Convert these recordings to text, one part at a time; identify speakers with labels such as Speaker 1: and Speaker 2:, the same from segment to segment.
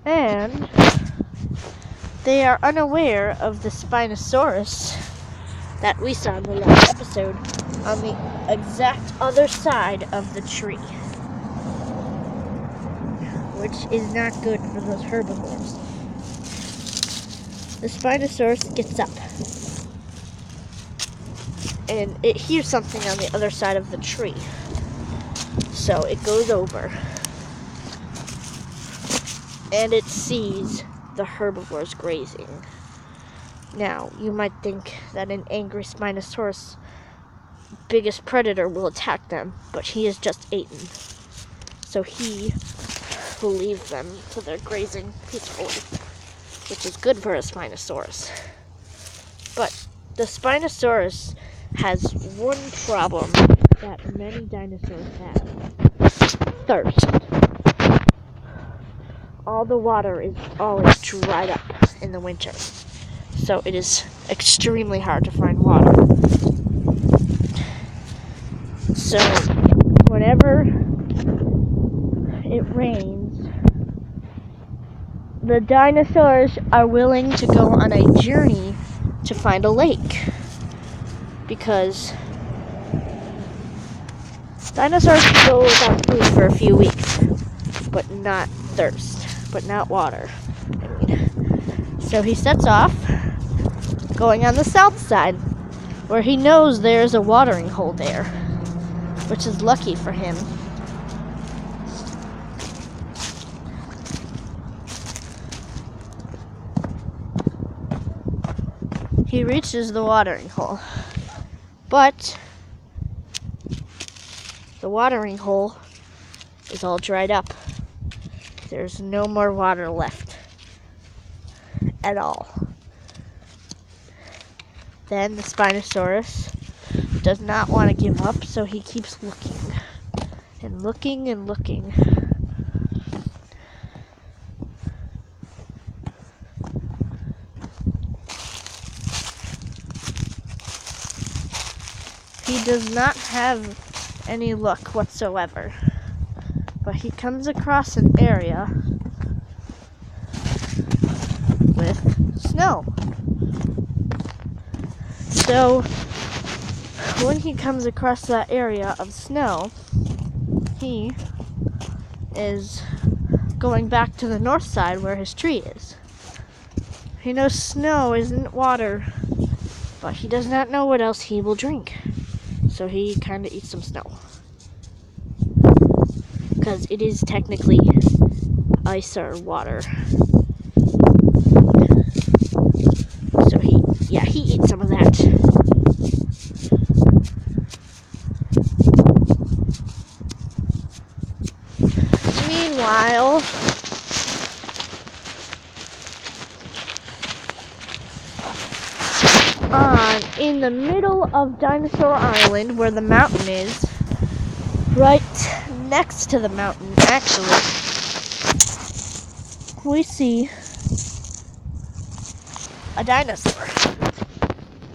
Speaker 1: And they are unaware of the Spinosaurus that we saw in the last episode on the exact other side of the tree, which is not good for those herbivores. The Spinosaurus gets up, and it hears something on the other side of the tree. So it goes over, and it sees the herbivores grazing. Now, you might think that an angry Spinosaurus' biggest predator will attack them, but he is just eaten. So he will leave them to their grazing peacefully, which is good for a Spinosaurus. But the Spinosaurus has one problem that many dinosaurs have: thirst. All the water is always dried up in the winter, so it is extremely hard to find water. So whenever it rains, the dinosaurs are willing to go on a journey to find a lake, because dinosaurs can go without food for a few weeks, but not water. So he sets off, going on the south side, where he knows there's a watering hole there, which is lucky for him. He reaches the watering hole, but the watering hole is all dried up. There's no more water left at all. Then the Spinosaurus does not want to give up, so he keeps looking and looking and looking. He does not have any luck whatsoever, but he comes across an area with snow. So when he comes across that area of snow, he is going back to the north side where his tree is. He knows snow isn't water, but he does not know what else he will drink. So he kind of eats some snow, because it is technically ice or water. So he eats some of that. Meanwhile, in the middle of Dinosaur Island, where the mountain is, right next to the mountain, actually, we see a dinosaur.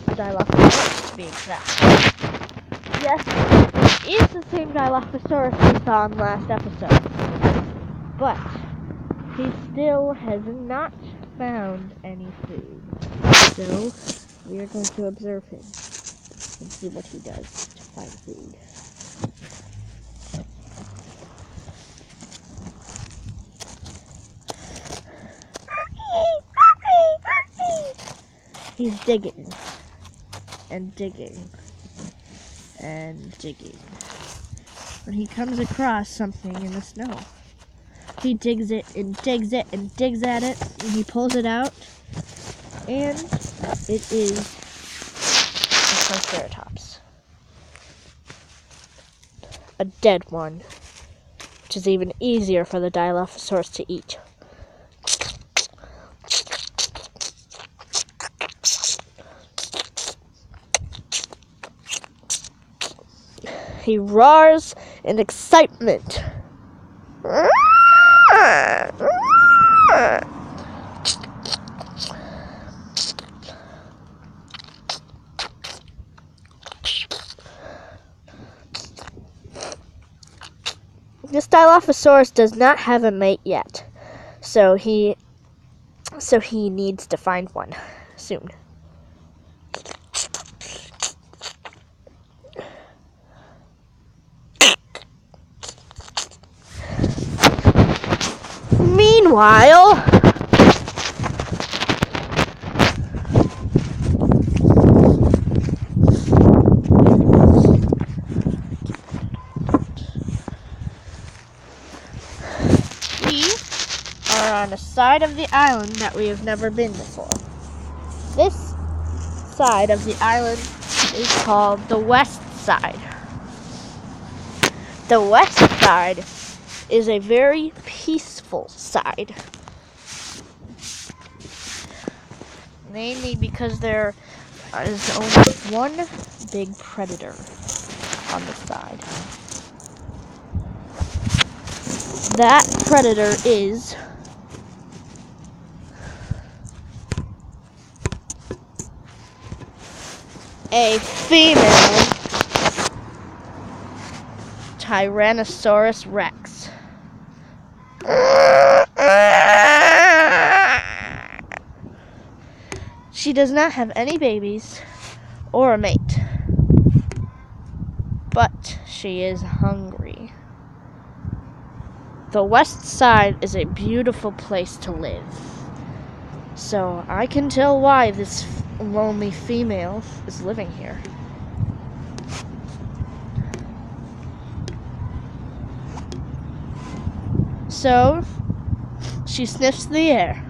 Speaker 1: A Dilophosaurus, to be exact. Yes, it is the same Dilophosaurus we saw in the last episode, but he still has not found any food. So we are going to observe him and see what he does to find food. He's digging and digging and digging. When he comes across something in the snow, he digs it and digs it and digs at it, and he pulls it out, and it is a Triceratops. A dead one, which is even easier for the Dilophosaurus to eat. He roars in excitement. This Dilophosaurus does not have a mate yet, So he needs to find one soon. Meanwhile, we are on a side of the island that we have never been before. This side of the island is called the west side. The west side is a very peaceful side. Mainly because there is only one big predator on the side. That predator is a female Tyrannosaurus Rex. She does not have any babies or a mate, but she is hungry. The west side is a beautiful place to live, so I can tell why this lonely female is living here. So, she sniffs the air.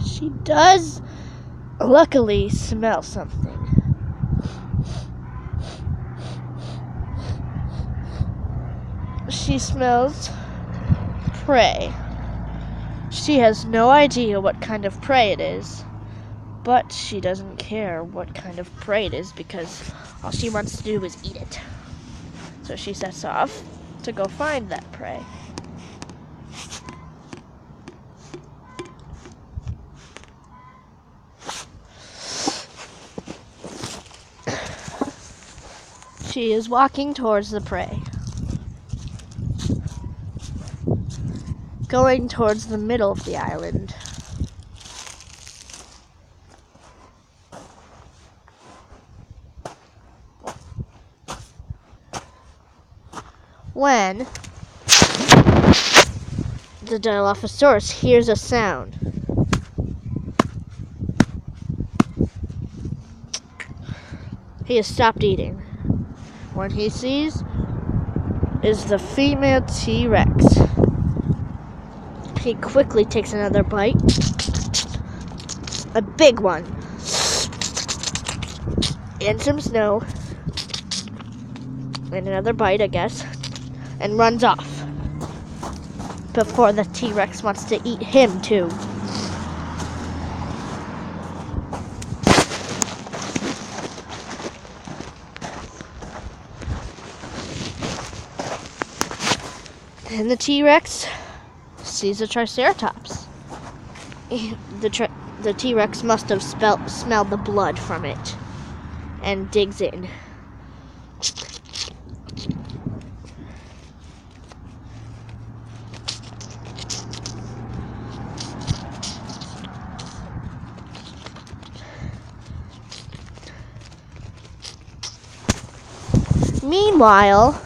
Speaker 1: She does, luckily, smell something. She smells prey. She has no idea what kind of prey it is, but she doesn't care what kind of prey it is because all she wants to do is eat it. So she sets off to go find that prey. She is walking towards the prey, going towards the middle of the island. When the Dilophosaurus hears a sound, he has stopped eating. What he sees is the female T-Rex. He quickly takes another bite, a big one, and some snow, and another bite, I guess, and runs off before the T-Rex wants to eat him too. And the T-Rex sees a Triceratops. The T-Rex must have smelled the blood from it and digs in. Meanwhile,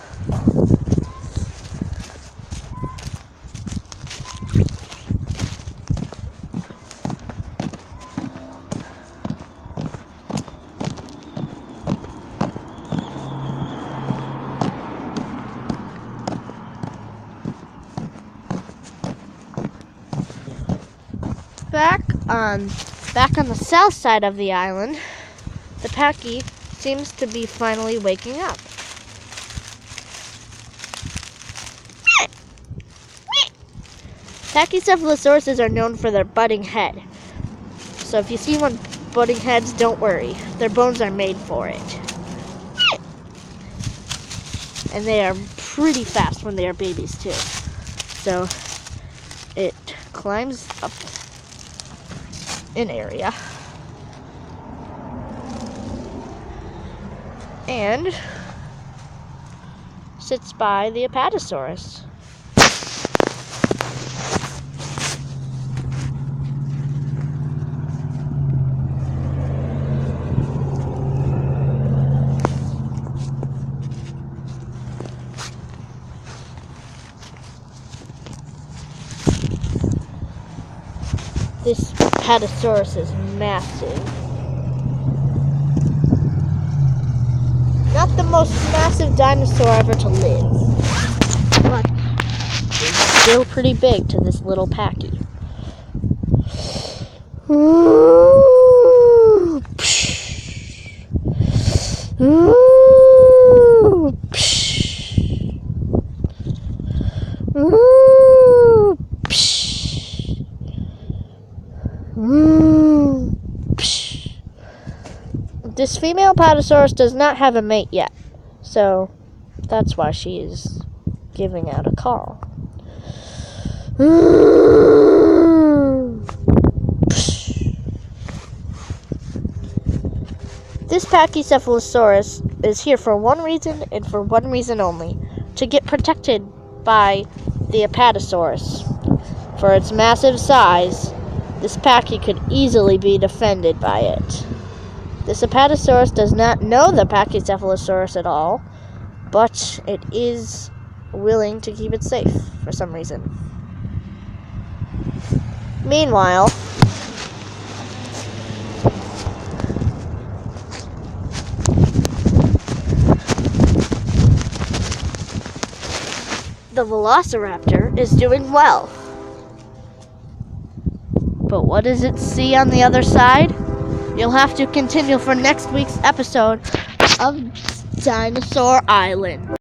Speaker 1: back on the south side of the island, the Pachy seems to be finally waking up. Pachycephalosauruses are known for their butting head. So if you see one butting heads, don't worry. Their bones are made for it. And they are pretty fast when they are babies too. So it climbs up an area and sits by the Apatosaurus. This Apatosaurus is massive. Not the most massive dinosaur ever to live, but he's still pretty big to this little packy. Ooh, psh. Ooh, psh. Ooh, psh. Ooh, psh. This female Apatosaurus does not have a mate yet, so that's why she is giving out a call. This Pachycephalosaurus is here for one reason and for one reason only: to get protected by the Apatosaurus. For its massive size, this Pachy could easily be defended by it. This Apatosaurus does not know the Pachycephalosaurus at all, but it is willing to keep it safe for some reason. Meanwhile, the Velociraptor is doing well. But what does it see on the other side? You'll have to continue for next week's episode of Dinosaur Island.